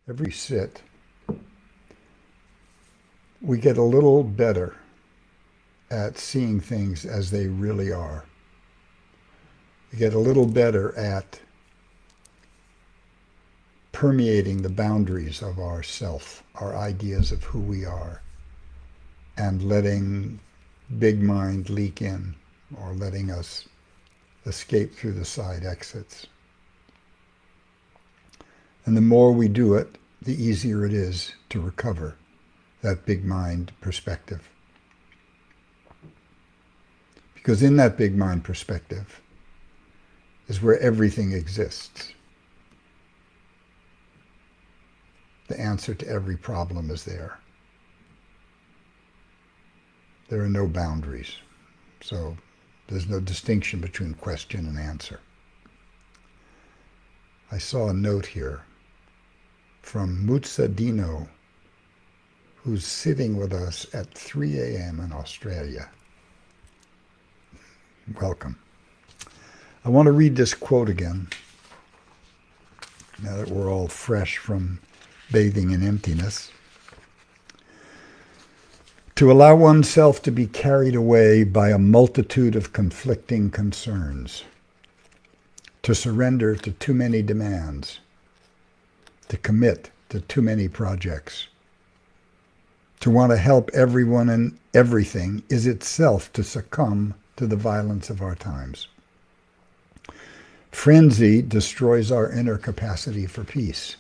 Every sit, we get a little better at seeing things as they really are. We get a little better at permeating the boundaries of our self, our ideas of who we are, and letting big mind leak in or letting us escape through the side exits. And the more we do it, the easier it is to recover that big mind perspective. Because in that big mind perspective is where everything exists. The answer to every problem is there. There are no boundaries. So there's no distinction between question and answer. I saw a note here from Mutsa Dino, who's sitting with us at 3 a.m. in Australia. Welcome. I want to read this quote again, now that we're all fresh from bathing in emptiness. To allow oneself to be carried away by a multitude of conflicting concerns, to surrender to too many demands, to commit to too many projects, to want to help everyone and everything is itself to succumb to the violence of our times. Frenzy destroys our inner capacity for peace.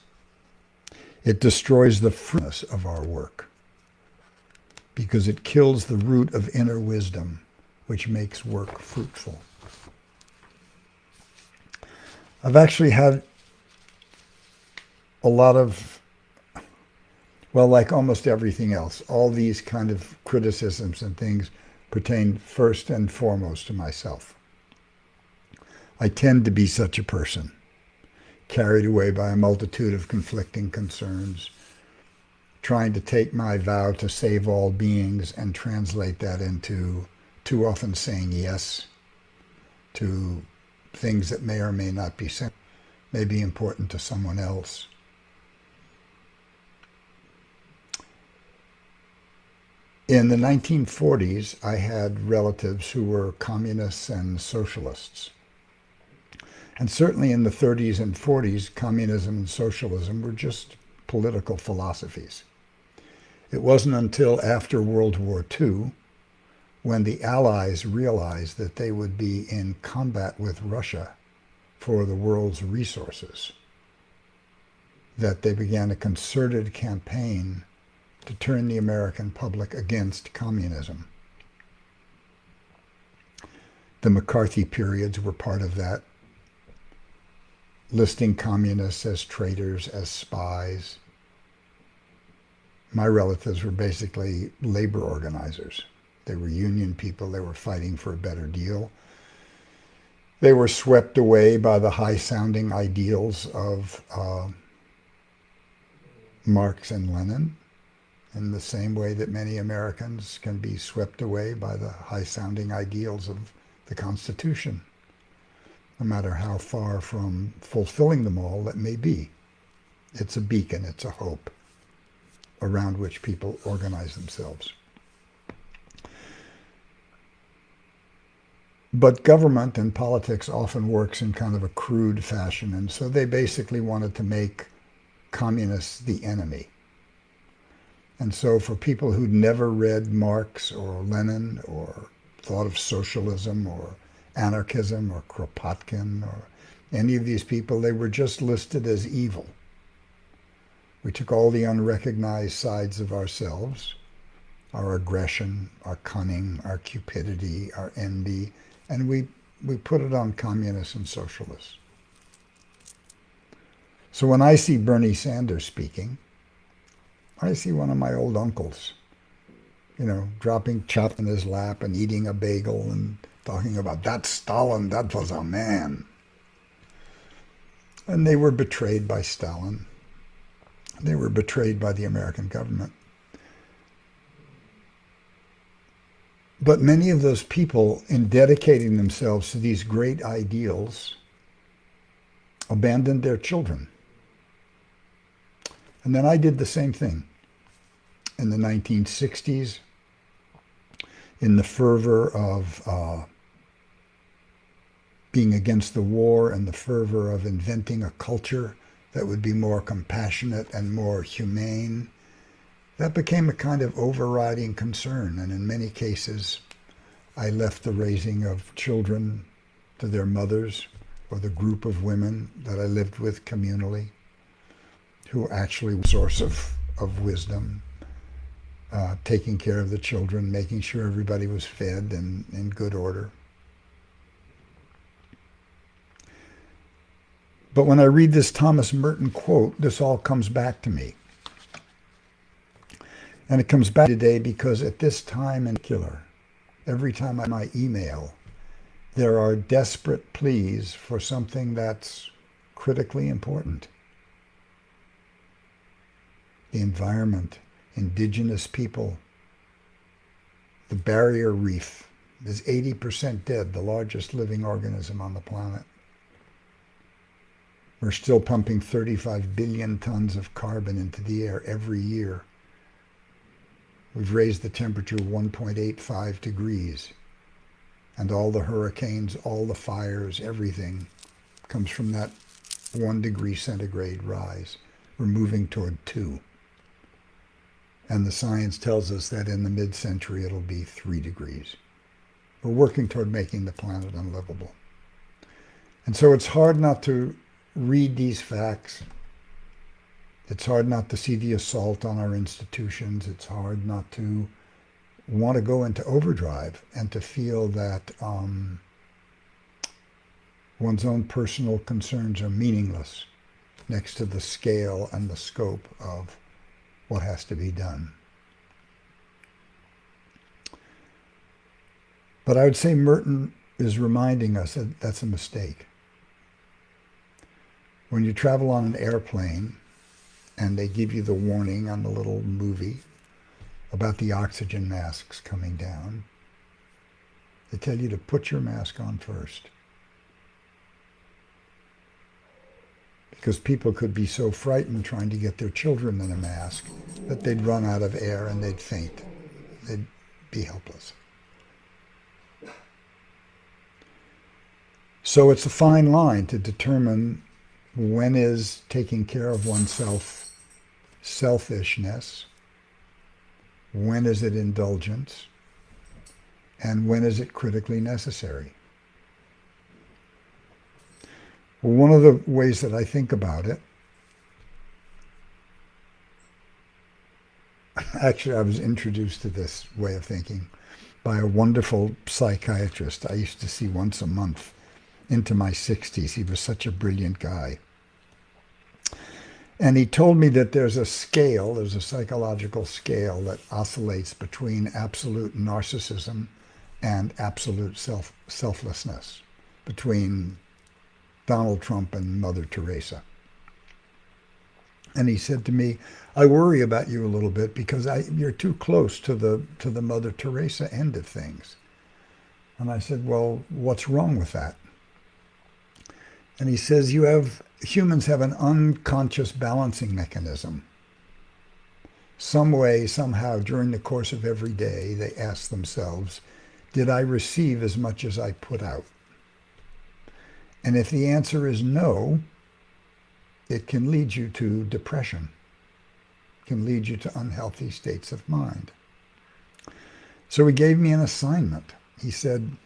It destroys the fruitfulness of our work because it kills the root of inner wisdom, which makes work fruitful. I've actually had a lot of, well, like almost everything else, all these kind of criticisms and things pertain first and foremost to myself. I tend to be such a person, carried away by a multitude of conflicting concerns, trying to take my vow to save all beings and translate that into too often saying yes to things that may or may not be simple, may be important to someone else. In the 1940s, I had relatives who were communists and socialists. And certainly in the 30s and 40s, communism and socialism were just political philosophies. It wasn't until after World War II, when the Allies realized that they would be in combat with Russia for the world's resources, that they began a concerted campaign to turn the American public against communism. The McCarthy periods were part of that, listing communists as traitors, as spies. My relatives were basically labor organizers. They were union people. They were fighting for a better deal. They were swept away by the high-sounding ideals of Marx and Lenin, in the same way that many Americans can be swept away by the high-sounding ideals of the Constitution, no matter how far from fulfilling them all it may be. It's a beacon, it's a hope around which people organize themselves. But government and politics often works in kind of a crude fashion, and so they basically wanted to make communists the enemy. And so for people who'd never read Marx or Lenin or thought of socialism or anarchism or Kropotkin or any of these people, they were just listed as evil. We took all the unrecognized sides of ourselves, our aggression, our cunning, our cupidity, our envy, and we put it on communists and socialists. So when I see Bernie Sanders speaking, I see one of my old uncles, dropping chop in his lap and eating a bagel and talking about, that Stalin, that was a man. And they were betrayed by Stalin. They were betrayed by the American government. But many of those people, in dedicating themselves to these great ideals, abandoned their children. And then I did the same thing in the 1960s, in the fervor of being against the war and the fervor of inventing a culture that would be more compassionate and more humane. That became a kind of overriding concern, and in many cases, I left the raising of children to their mothers or the group of women that I lived with communally, who actually were a source of wisdom, taking care of the children, making sure everybody was fed and in good order. But when I read this Thomas Merton quote, this all comes back to me. And it comes back today because at this time in particular, every time I my email, there are desperate pleas for something that's critically important. The environment, indigenous people, the barrier reef is 80% dead, the largest living organism on the planet. We're still pumping 35 billion tons of carbon into the air every year. We've raised the temperature 1.85 degrees. And all the hurricanes, all the fires, everything comes from that 1 degree centigrade rise. We're moving toward 2. And the science tells us that in the mid-century it'll be 3 degrees. We're working toward making the planet unlivable. And so it's hard not to read these facts. It's hard not to see the assault on our institutions. It's hard not to want to go into overdrive and to feel that one's own personal concerns are meaningless next to the scale and the scope of what has to be done. But I would say Merton is reminding us that that's a mistake. When you travel on an airplane and they give you the warning on the little movie about the oxygen masks coming down, they tell you to put your mask on first. Because people could be so frightened trying to get their children in a mask that they'd run out of air and they'd faint. They'd be helpless. So it's a fine line to determine when is taking care of oneself selfishness, when is it indulgence, and when is it critically necessary. Well, one of the ways that I think about it, actually I was introduced to this way of thinking by a wonderful psychiatrist I used to see once a month into my 60s. He was such a brilliant guy. And he told me that there's a scale, there's a psychological scale that oscillates between absolute narcissism and absolute selflessness, between Donald Trump and Mother Teresa. And he said to me, I worry about you a little bit because you're too close to the Mother Teresa end of things. And I said, well, what's wrong with that? And he says, humans have an unconscious balancing mechanism. Some way, somehow, during the course of every day, they ask themselves, did I receive as much as I put out? And if the answer is no, it can lead you to depression. It can lead you to unhealthy states of mind. So he gave me an assignment. He said,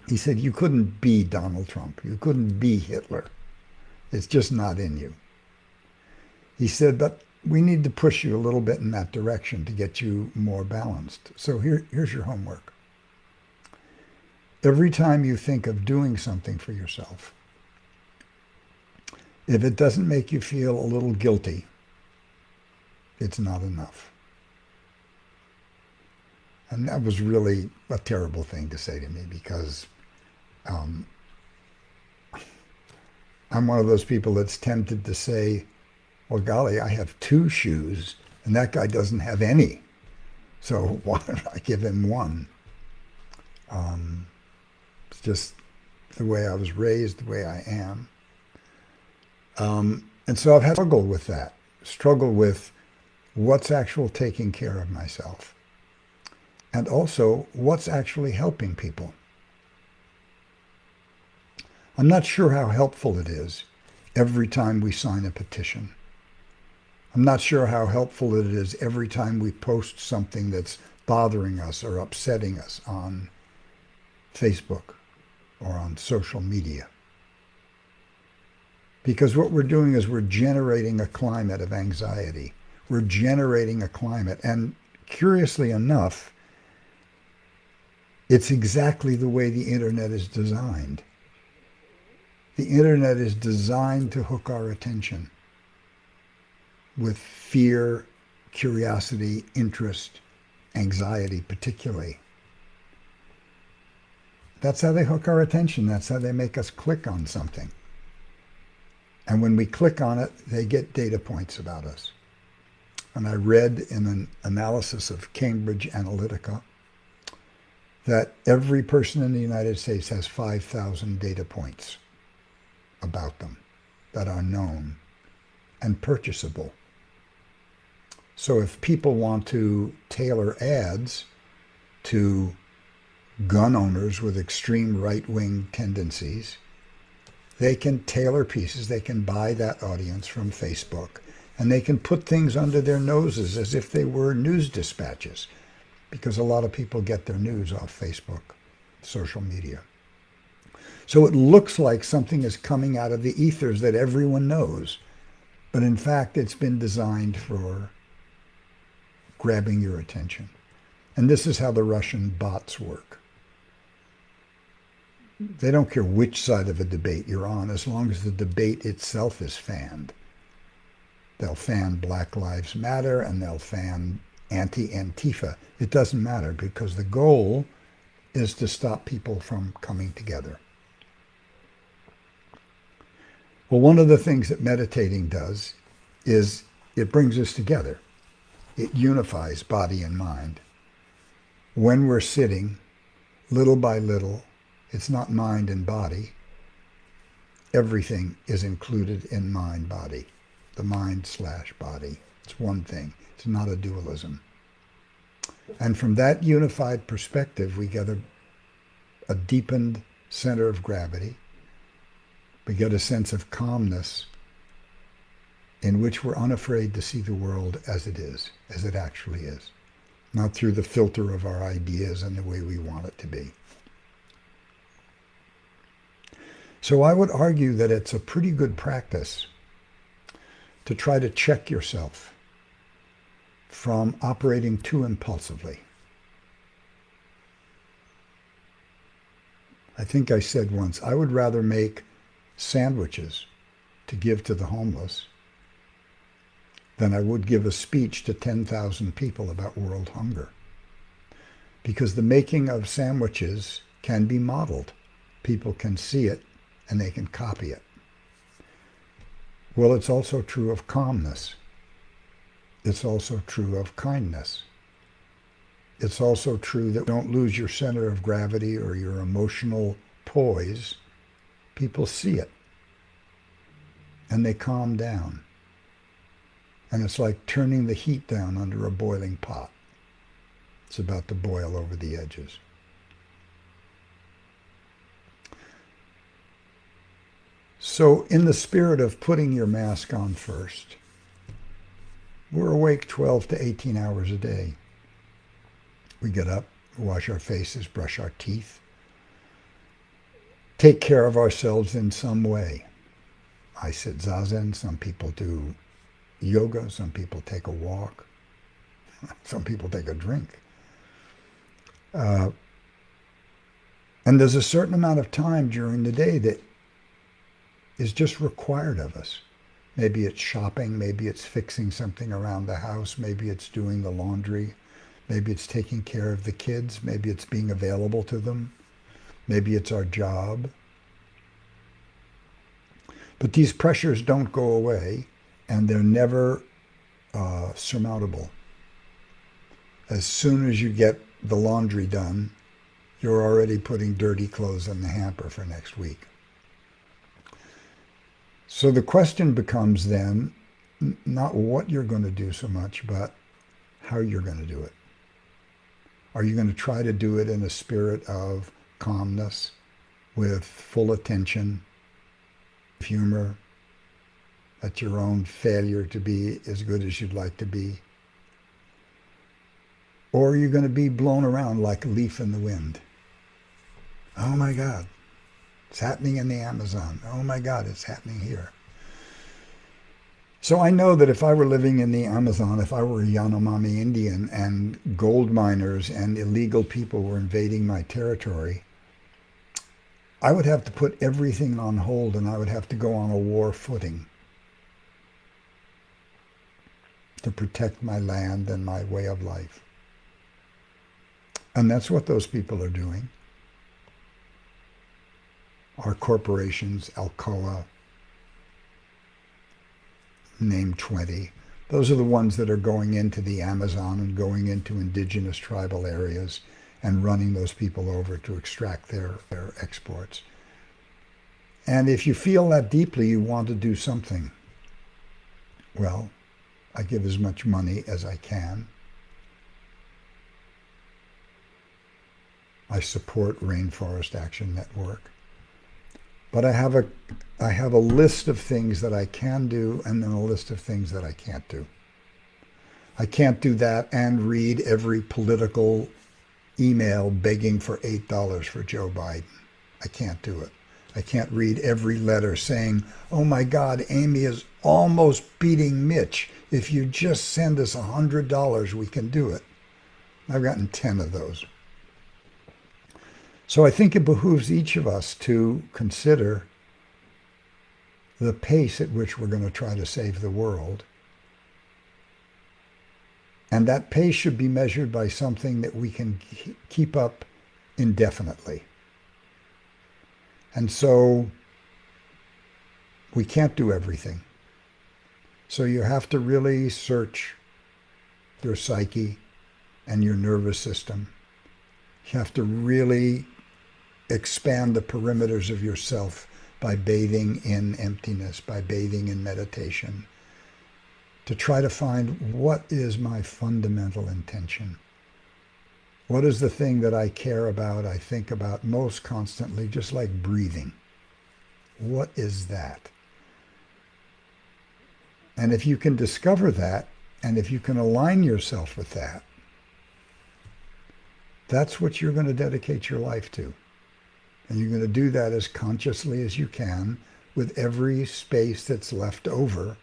you couldn't be Donald Trump. You couldn't be Hitler. It's just not in you. He said, but we need to push you a little bit in that direction to get you more balanced. So here's your homework. Every time you think of doing something for yourself, if it doesn't make you feel a little guilty, it's not enough. And that was really a terrible thing to say to me because I'm one of those people that's tempted to say, well, golly, I have 2 shoes and that guy doesn't have any. So why don't I give him one? It's just the way I was raised, the way I am. And so I've had to struggle with that. struggle with what's actually taking care of myself, and also what's actually helping people. I'm not sure how helpful it is every time we sign a petition. I'm not sure how helpful it is every time we post something that's bothering us or upsetting us on Facebook or on social media. Because what we're doing is we're generating a climate of anxiety. We're generating a climate. And curiously enough, it's exactly the way the internet is designed. The internet is designed to hook our attention with fear, curiosity, interest, anxiety particularly. That's how they hook our attention. That's how they make us click on something. And when we click on it, they get data points about us. And I read in an analysis of Cambridge Analytica that every person in the United States has 5,000 data points about them that are known and purchasable. So if people want to tailor ads to gun owners with extreme right-wing tendencies, they can tailor pieces. They can buy that audience from Facebook, and they can put things under their noses as if they were news dispatches, because a lot of people get their news off Facebook, social media. So it looks like something is coming out of the ethers that everyone knows, but in fact it's been designed for grabbing your attention. And this is how the Russian bots work. They don't care which side of a debate you're on, as long as the debate itself is fanned. They'll fan Black Lives Matter and they'll fan anti-Antifa. It doesn't matter, because the goal is to stop people from coming together. Well, one of the things that meditating does is it brings us together. It unifies body and mind. When we're sitting, little by little, it's not mind and body. Everything is included in mind-body, the mind/body. It's one thing. It's not a dualism. And from that unified perspective, we get a deepened center of gravity. We get a sense of calmness in which we're unafraid to see the world as it is, as it actually is, not through the filter of our ideas and the way we want it to be. So I would argue that it's a pretty good practice to try to check yourself from operating too impulsively. I think I said once, I would rather make sandwiches to give to the homeless than I would give a speech to 10,000 people about world hunger. Because the making of sandwiches can be modeled. People can see it and they can copy it. Well, it's also true of calmness. It's also true of kindness. It's also true that don't lose your center of gravity or your emotional poise. People see it and they calm down. And it's like turning the heat down under a boiling pot. It's about to boil over the edges. So in the spirit of putting your mask on first, we're awake 12 to 18 hours a day. We get up, wash our faces, brush our teeth, take care of ourselves in some way. I sit zazen, some people do yoga, some people take a walk, some people take a drink. And there's a certain amount of time during the day that is just required of us. Maybe it's shopping, maybe it's fixing something around the house, maybe it's doing the laundry, maybe it's taking care of the kids, maybe it's being available to them, maybe it's our job. But these pressures don't go away, and they're never surmountable. As soon as you get the laundry done, you're already putting dirty clothes in the hamper for next week. So the question becomes then, not what you're going to do so much, but how you're going to do it. Are you going to try to do it in a spirit of calmness, with full attention, humor at your own failure to be as good as you'd like to be? Or are you going to be blown around like a leaf in the wind? Oh my God, it's happening in the Amazon. Oh my God, it's happening here. So I know that if I were living in the Amazon, if I were a Yanomami Indian and gold miners and illegal people were invading my territory, I would have to put everything on hold and I would have to go on a war footing to protect my land and my way of life. And that's what those people are doing. Our corporations, Alcoa, name 20. Those are the ones that are going into the Amazon and going into indigenous tribal areas and running those people over to extract their exports. And if you feel that deeply you want to do something, well, I give as much money as I can. I support Rainforest Action Network. But I have a list of things that I can do and then a list of things that I can't do. I can't do that and read every political email begging for $8 for Joe Biden. I can't do it. I can't read every letter saying, oh my God, Amy is almost beating Mitch. If you just send us $100, we can do it. I've gotten 10 of those. So I think it behooves each of us to consider the pace at which we're going to try to save the world. And that pace should be measured by something that we can keep up indefinitely. And so we can't do everything. So you have to really search your psyche and your nervous system. You have to really expand the perimeters of yourself by bathing in emptiness, by bathing in meditation, to try to find what is my fundamental intention. What is the thing that I care about, I think about most constantly, just like breathing? What is that? And if you can discover that, and if you can align yourself with that, that's what you're going to dedicate your life to. And you're going to do that as consciously as you can with every space that's left over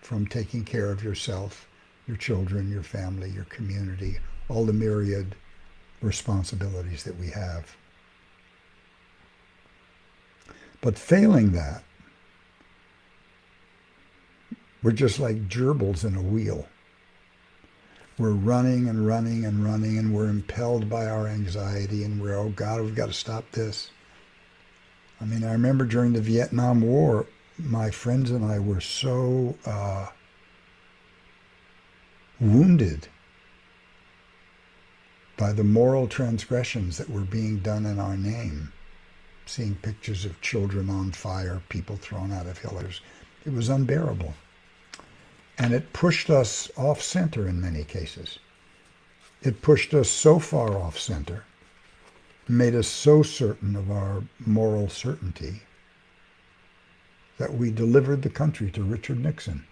from taking care of yourself, your children, your family, your community, all the myriad responsibilities that we have. But failing that, we're just like gerbils in a wheel. We're running and running and running, and we're impelled by our anxiety, and we're, oh God, we've got to stop this. I mean, I remember during the Vietnam War, my friends and I were so wounded by the moral transgressions that were being done in our name. Seeing pictures of children on fire, people thrown out of hillers. It was unbearable. And it pushed us off center in many cases. It pushed us so far off center, made us so certain of our moral certainty, that we delivered the country to Richard Nixon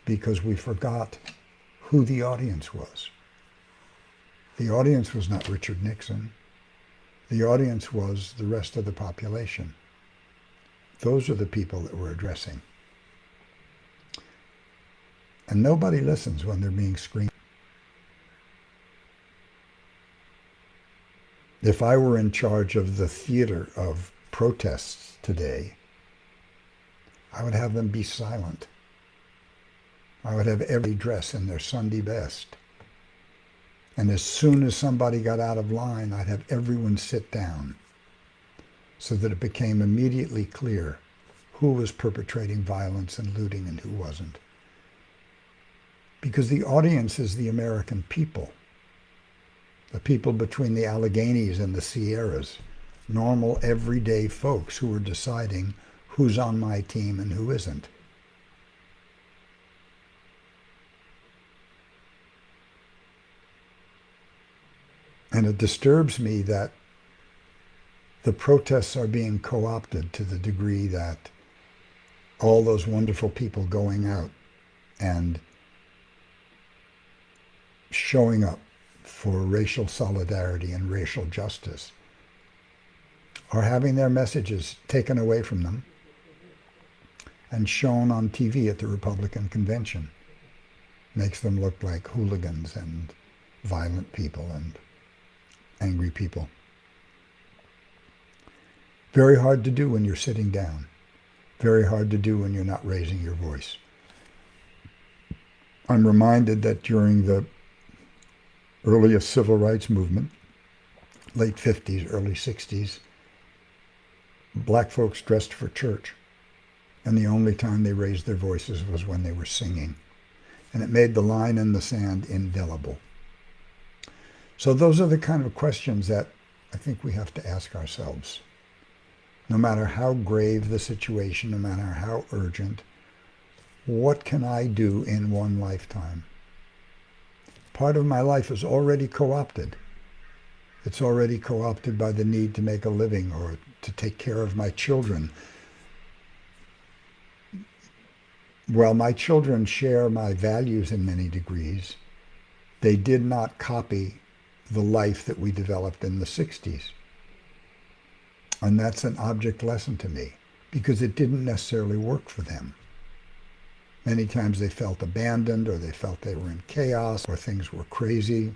because we forgot who the audience was. The audience was not Richard Nixon. The audience was the rest of the population. Those are the people that we're addressing. And nobody listens when they're being screamed. If I were in charge of the theater of protests today, I would have them be silent. I would have every dress in their Sunday best. And as soon as somebody got out of line, I'd have everyone sit down so that it became immediately clear who was perpetrating violence and looting and who wasn't. Because the audience is the American people, the people between the Alleghenies and the Sierras, normal, everyday folks who are deciding who's on my team and who isn't. And it disturbs me that the protests are being co-opted to the degree that all those wonderful people going out and showing up for racial solidarity and racial justice are having their messages taken away from them and shown on TV at the Republican convention. Makes them look like hooligans and violent people and angry people. Very hard to do when you're sitting down. Very hard to do when you're not raising your voice. I'm reminded that during the earliest civil rights movement, late 50s, early 60s, black folks dressed for church. And the only time they raised their voices was when they were singing. And it made the line in the sand indelible. So those are the kind of questions that I think we have to ask ourselves. No matter how grave the situation, no matter how urgent, what can I do in one lifetime? Part of my life is already co-opted. It's already co-opted by the need to make a living or to take care of my children. While my children share my values in many degrees, they did not copy the life that we developed in the 60s. And that's an object lesson to me, because it didn't necessarily work for them. Many times they felt abandoned, or they felt they were in chaos, or things were crazy.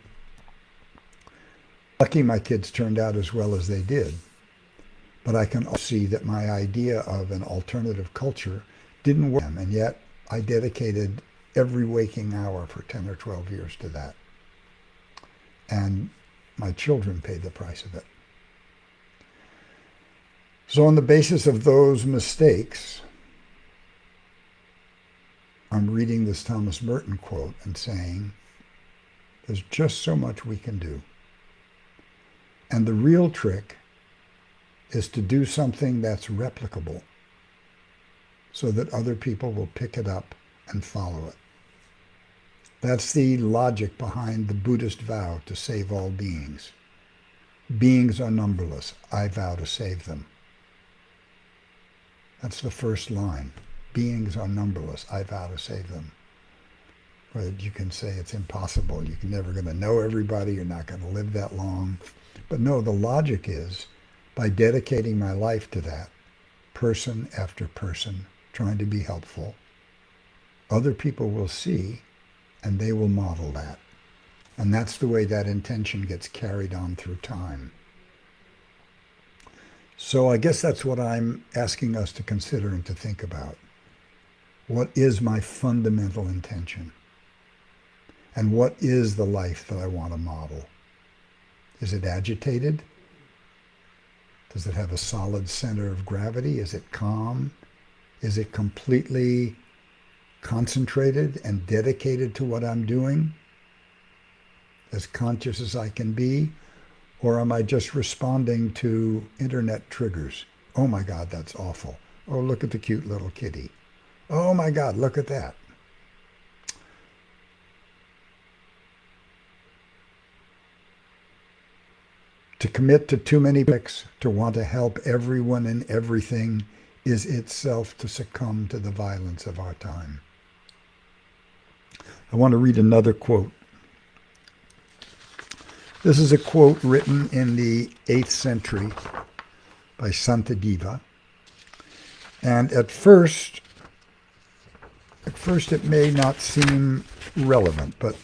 Lucky my kids turned out as well as they did. But I can also see that my idea of an alternative culture didn't work for them, and yet I dedicated every waking hour for 10 or 12 years to that. And my children paid the price of it. So on the basis of those mistakes, I'm reading this Thomas Burton quote and saying, there's just so much we can do. And the real trick is to do something that's replicable so that other people will pick it up and follow it. That's the logic behind the Buddhist vow to save all beings. Beings are numberless. I vow to save them. That's the first line. Beings are numberless. I vow to save them. But you can say it's impossible. You're never going to know everybody. You're not going to live that long. But no, the logic is, by dedicating my life to that, person after person, trying to be helpful, other people will see and they will model that. And that's the way that intention gets carried on through time. So I guess that's what I'm asking us to consider and to think about. What is my fundamental intention? And what is the life that I want to model? Is it agitated? Does it have a solid center of gravity? Is it calm? Is it completely concentrated and dedicated to what I'm doing? As conscious as I can be? Or am I just responding to internet triggers? Oh my God, that's awful. Oh, look at the cute little kitty. Oh my God, look at that. To commit to too many tricks, to want to help everyone and everything, is itself to succumb to the violence of our time. I want to read another quote. This is a quote written in the 8th century by Santideva. And at first it may not seem relevant, but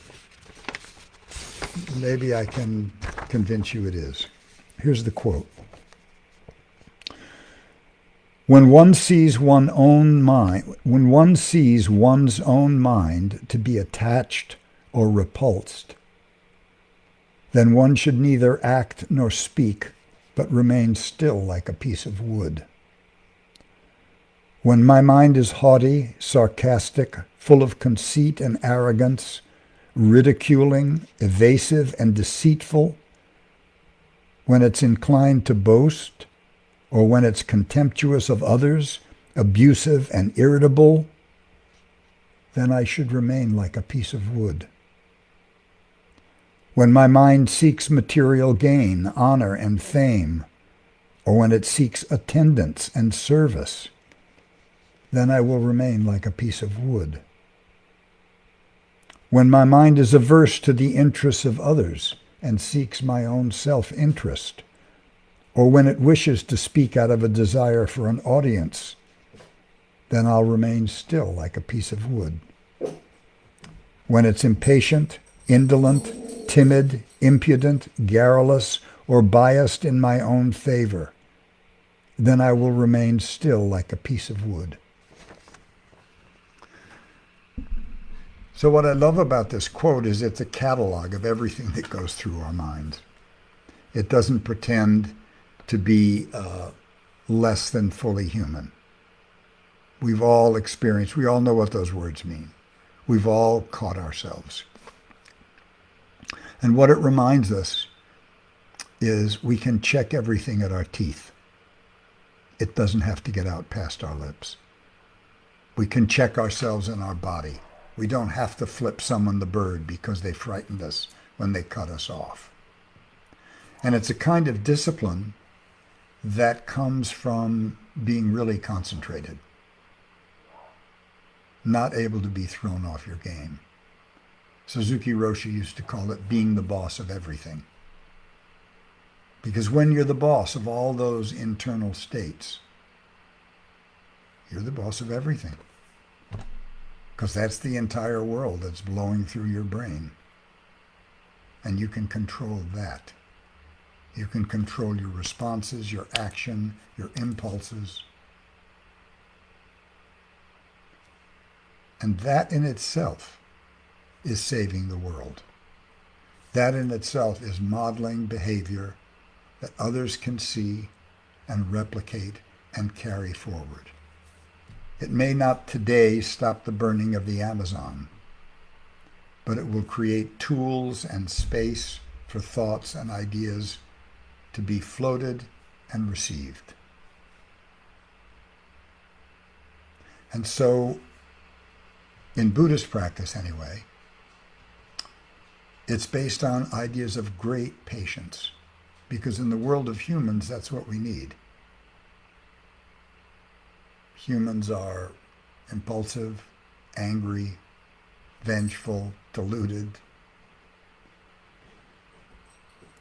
maybe I can convince you it is. Here's the quote. When one sees one's own mind to be attached or repulsed, then one should neither act nor speak, but remain still like a piece of wood. When my mind is haughty, sarcastic, full of conceit and arrogance, ridiculing, evasive, and deceitful, when it's inclined to boast, or when it's contemptuous of others abusive and irritable, then I should remain like a piece of wood. When my mind seeks material gain, honor, and fame, or when it seeks attendance and service, then I will remain like a piece of wood. When my mind is averse to the interests of others and seeks my own self-interest, or when it wishes to speak out of a desire for an audience, then I'll remain still like a piece of wood. When it's impatient, indolent, timid, impudent, garrulous, or biased in my own favor, then I will remain still like a piece of wood. So what I love about this quote is it's a catalog of everything that goes through our minds. It doesn't pretend to be less than fully human. We've all experienced, we all know what those words mean. We've all caught ourselves. And what it reminds us is we can check everything at our teeth. It doesn't have to get out past our lips. We can check ourselves in our body. We don't have to flip someone the bird because they frightened us when they cut us off. And it's a kind of discipline that comes from being really concentrated, not able to be thrown off your game. Suzuki Roshi used to call it being the boss of everything. Because when you're the boss of all those internal states, you're the boss of everything. Because that's the entire world that's blowing through your brain. And you can control that. You can control your responses, your action, your impulses. And that in itself is saving the world. That in itself is modeling behavior that others can see and replicate and carry forward. It may not today stop the burning of the Amazon, but it will create tools and space for thoughts and ideas to be floated and received. And so, in Buddhist practice anyway, it's based on ideas of great patience, because in the world of humans, that's what we need. Humans are impulsive, angry, vengeful, deluded.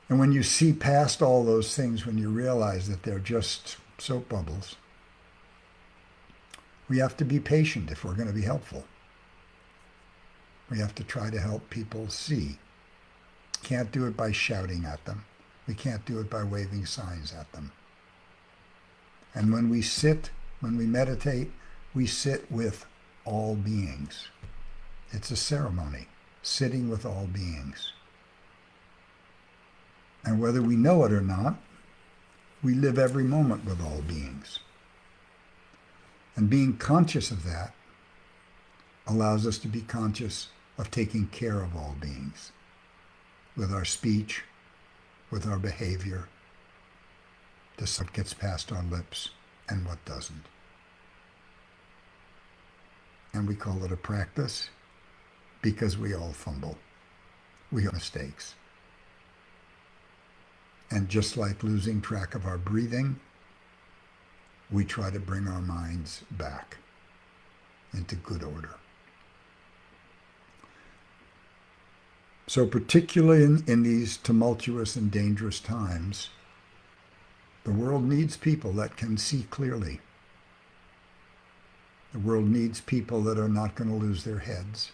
And when you see past all those things, when you realize that they're just soap bubbles, we have to be patient if we're going to be helpful. We have to try to help people see. Can't do it by shouting at them. We can't do it by waving signs at them. And when we sit, when we meditate, we sit with all beings. It's a ceremony, sitting with all beings. And whether we know it or not, we live every moment with all beings. And being conscious of that allows us to be conscious of taking care of all beings, with our speech, with our behavior, just what gets past our lips and what doesn't. And we call it a practice because we all fumble. We make mistakes. And just like losing track of our breathing, we try to bring our minds back into good order. So particularly in these tumultuous and dangerous times, the world needs people that can see clearly. The world needs people that are not going to lose their heads.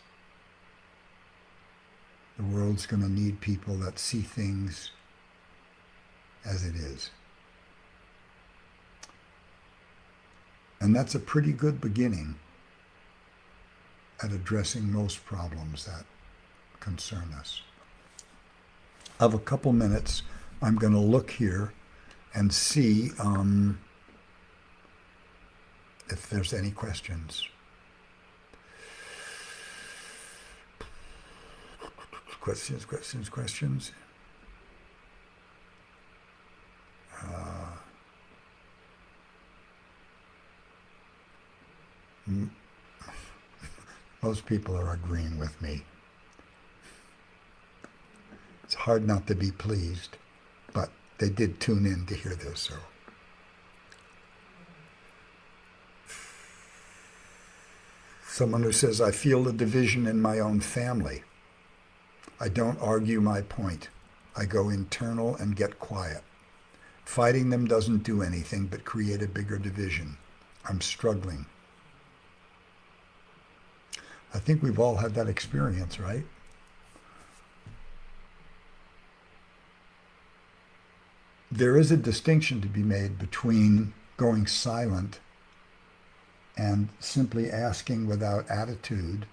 The world's going to need people that see things as it is. And that's a pretty good beginning at addressing most problems that concern us. I have a couple minutes. I'm going to look here and see if there's any questions. Questions. Most people are agreeing with me. It's hard not to be pleased, but they did tune in to hear this. So, someone who says, I feel the division in my own family. I don't argue my point. I go internal and get quiet. Fighting them doesn't do anything but create a bigger division. I'm struggling. I think we've all had that experience, right? There is a distinction to be made between going silent and simply asking without attitude,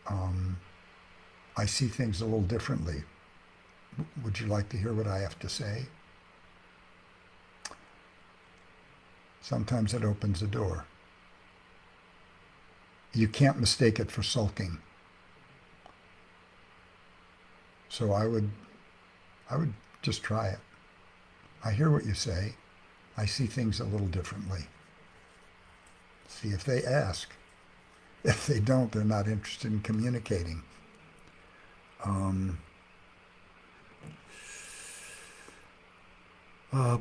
I see things a little differently. Would you like to hear what I have to say? Sometimes it opens a door. You can't mistake it for sulking. So I would just try it. I hear what you say. I see things a little differently. See if they ask. If they don't, they're not interested in communicating.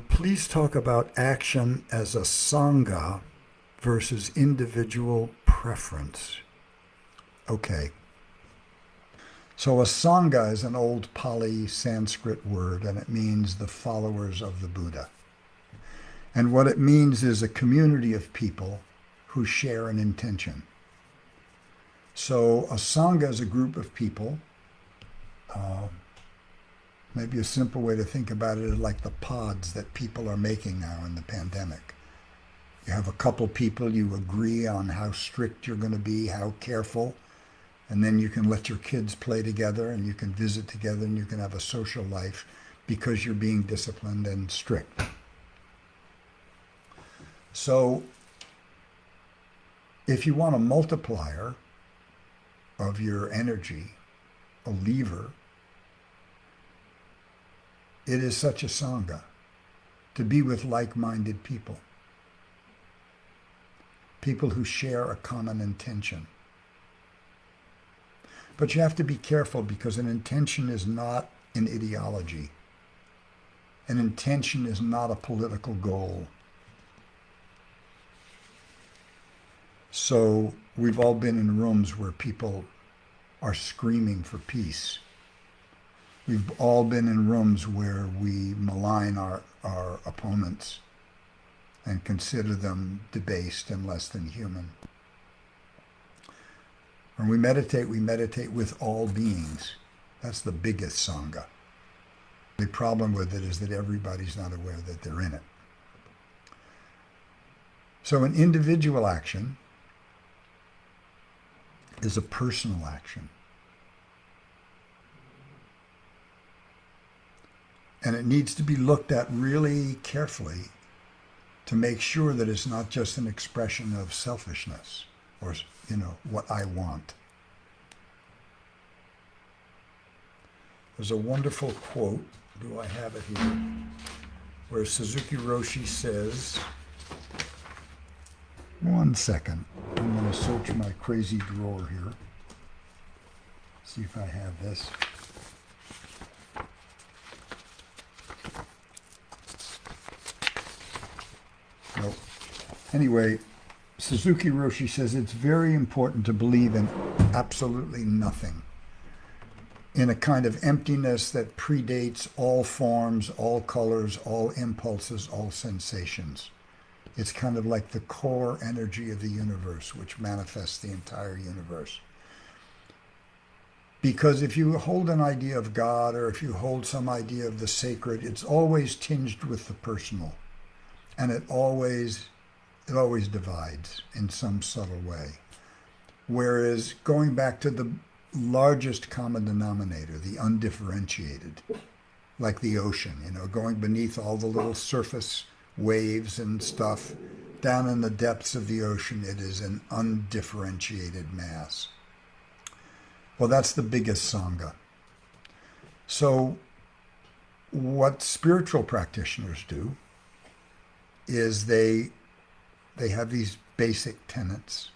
Please talk about action as a sangha versus individual preference. Okay. So a sangha is an old Pali Sanskrit word, and it means the followers of the Buddha. And what it means is a community of people who share an intention. So a sangha is a group of people. Maybe a simple way to think about it is like the pods that people are making now in the pandemic. You have a couple people, you agree on how strict you're going to be, how careful, and then you can let your kids play together and you can visit together and you can have a social life because you're being disciplined and strict. So if you want a multiplier of your energy, a lever, it is such a sangha, to be with like-minded people. People who share a common intention. But you have to be careful because an intention is not an ideology. An intention is not a political goal. So we've all been in rooms where people are screaming for peace. We've all been in rooms where we malign our opponents and consider them debased and less than human. When we meditate with all beings. That's the biggest sangha. The problem with it is that everybody's not aware that they're in it. So an individual action is a personal action. And it needs to be looked at really carefully to make sure that it's not just an expression of selfishness or, what I want. There's a wonderful quote, do I have it here, where Suzuki Roshi says, one second, I'm going to search my crazy drawer here, see if I have this. Nope. Anyway, Suzuki Roshi says it's very important to believe in absolutely nothing, in a kind of emptiness that predates all forms, all colors, all impulses, all sensations. It's kind of like the core energy of the universe, which manifests the entire universe. Because if you hold an idea of God or if you hold some idea of the sacred, it's always tinged with the personal. And it always divides in some subtle way. Whereas going back to the largest common denominator, the undifferentiated, like the ocean, going beneath all the little surface waves and stuff, down in the depths of the ocean, it is an undifferentiated mass. Well, that's the biggest sangha. So what spiritual practitioners do is they have these basic tenets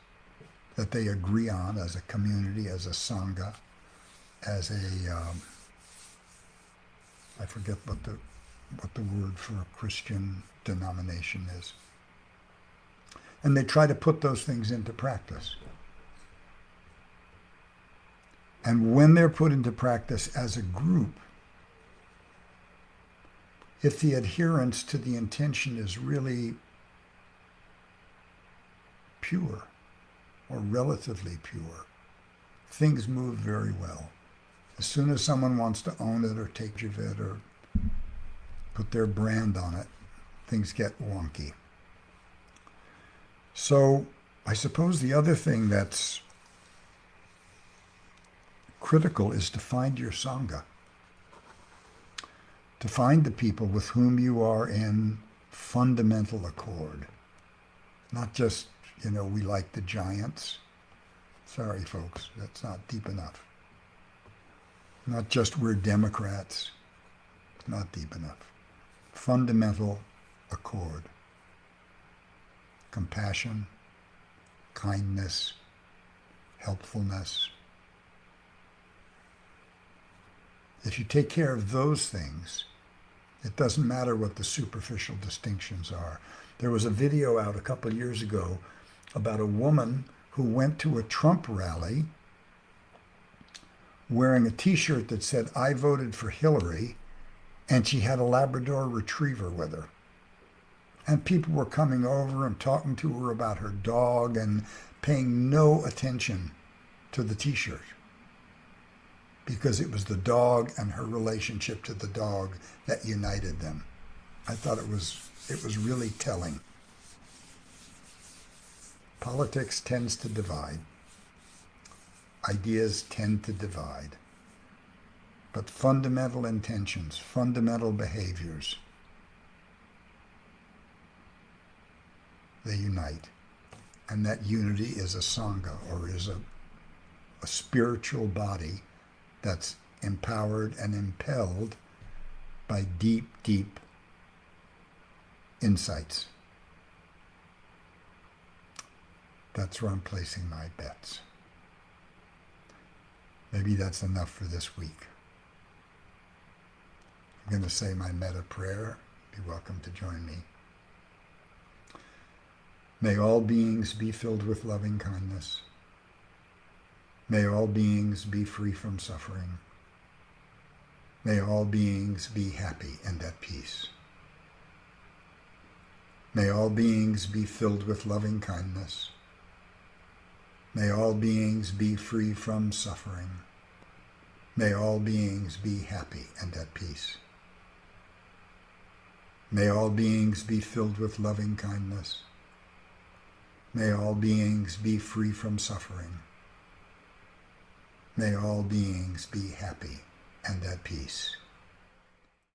that they agree on as a community, as a sangha, as a, I forget what the word for a Christian denomination is. And they try to put those things into practice. And when they're put into practice as a group, if the adherence to the intention is really pure or relatively pure, things move very well. As soon as someone wants to own it or take of it or put their brand on it, things get wonky. So I suppose the other thing that's critical is to find your sangha, to find the people with whom you are in fundamental accord. Not just, we like the giants. Sorry, folks, that's not deep enough. Not just we're Democrats. Not deep enough. Fundamental accord. Compassion, kindness, helpfulness. If you take care of those things, it doesn't matter what the superficial distinctions are. There was a video out a couple of years ago about a woman who went to a Trump rally wearing a t-shirt that said, "I voted for Hillary," and she had a Labrador retriever with her. And people were coming over and talking to her about her dog and paying no attention to the t-shirt, because it was the dog and her relationship to the dog that united them. I thought it was really telling. Politics tends to divide. Ideas tend to divide. But fundamental intentions, fundamental behaviors, they unite. And that unity is a sangha, or is a spiritual body that's empowered and impelled by deep, deep insights. That's where I'm placing my bets. Maybe that's enough for this week. I'm going to say my metta prayer. Be welcome to join me. May all beings be filled with loving kindness. May all beings be free from suffering. May all beings be happy and at peace. May all beings be filled with loving kindness. May all beings be free from suffering. May all beings be happy and at peace. May all beings be filled with loving kindness. May all beings be free from suffering. May all beings be happy and at peace.